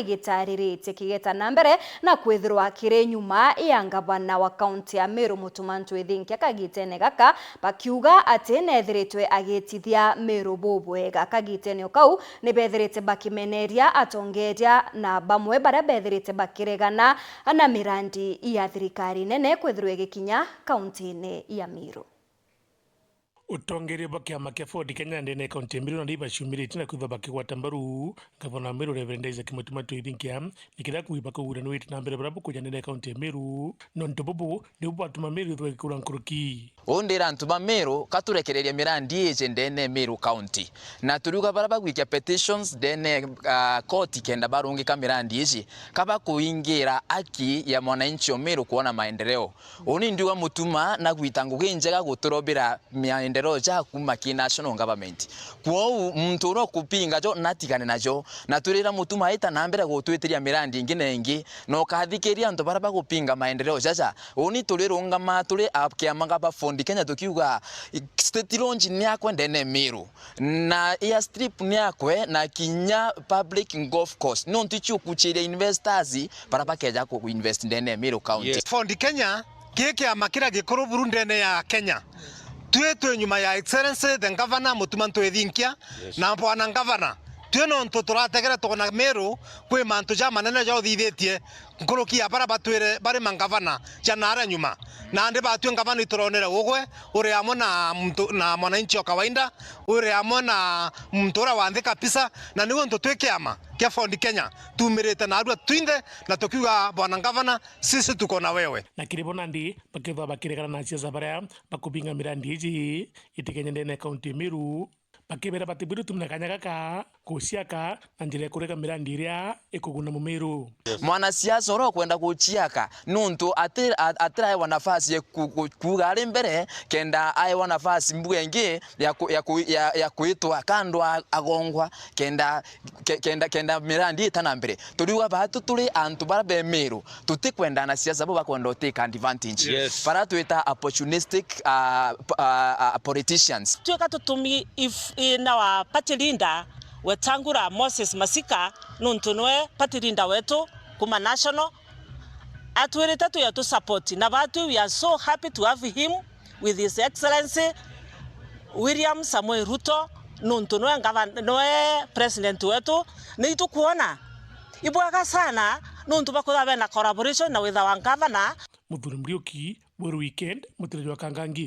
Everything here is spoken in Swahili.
gitariritie kigeta na mbere na kwithirwa kiri nyuma ya ngavana wa kaunti ya Meru Mutumantu Ethinkia kagitene gaka bakiuga ati nethiritwe agitithia Meru bubwega. Kagitenio kau ni bethirite bakimeneria atongeria na bamwe baria bethirite bakiregana na mirandi ya thirikari nene kwithirwa igikinya kaunti-ini ya Meru. Utongere bakiama kia Ford Kenya ndene kaunti ya Meru na ndiba shumiriti na kwitha bakigwata mbaru gavana Meru Reverend Isaac Mutumantu Ethinkia nikira kuiba kugura no wit na mbere barabu kuja ndene kaunti ya Meru no ntobobo ni batuma Meru thwe kura nkuruki ondera ntuma Meru katurekereria mirandi eje ndene Meru County na turuga baraba gwikia petitions ndene court kenda barungi kamirandi eje kaba kuingira aki ya mwananchi wa Meru kuona maendeleo oni ndiwa mutuma na gwitangu ginjega guturobira maendeleo ja kuma ki national government kwou muntu ro kupinga jo natigane najo na turira mutuma ita nambere gutwitiria mirandi ingine ingi no kathikiria ndo baraba gupinga maendeleo jaja oni turirunga maturi apkiama gaba Ford Kenya tukiuga state launch ni akwe ndene Meru na airstrip ni akwe na kinya public golf course no ntichu kuchire investors baraba keja ku invest ndene Meru County. Ford Kenya keke amakira gikoro burundene ya Kenya tuetwe nyuma ya excellency the governor Mutumantu Ethinkia na bwana governor tweno ntuturategera tona Meru kwe mantu ja manene ja uthithetie nkoroki ya bara batwire bari mangavana janara nyuma na ande batwe ngavana ituronera gugwe uri amwe na mwananchi wa kawaida uri amwe na mtora wanthe kabisa na niwe ntutweke ama kia Ford Kenya tumirite na arua twinde na tukiuga bwana gavana sisi tuko na wewe na kiribona ndi bakitha bakiregana na ciaca baria bakubinga mirandi iji itikenya ndene kaunti Meru bakibera batibiru tumna kanyagaka kuciaka na njira kurega mirandi iria ikuguna mu Meru. Mwana siasa oro kwenda kuchiaka nuntu atira ai nafasi kuga ari mbere kenda ai nafasi mbwengi ya kuitwa kando agongwa kenda mirandi itana mbere turiwa batu turi antu barabe Meru tutikwenda na siasa bo bakwenda take advantage para tuita opportunistic politicians tuka tutumi if in our party leader Wetangula Moses Masika nuntunwe party leader wetu kuma national atwirite tu ya tu support na batu we are so happy to have him with his excellency William Samoei Ruto nuntunwe governor president wetu ni tukuona ibwaga sana nuntu bakutha na collaboration na with our governor Muthuri Muriuki Weekend mutiri wa Kangangi.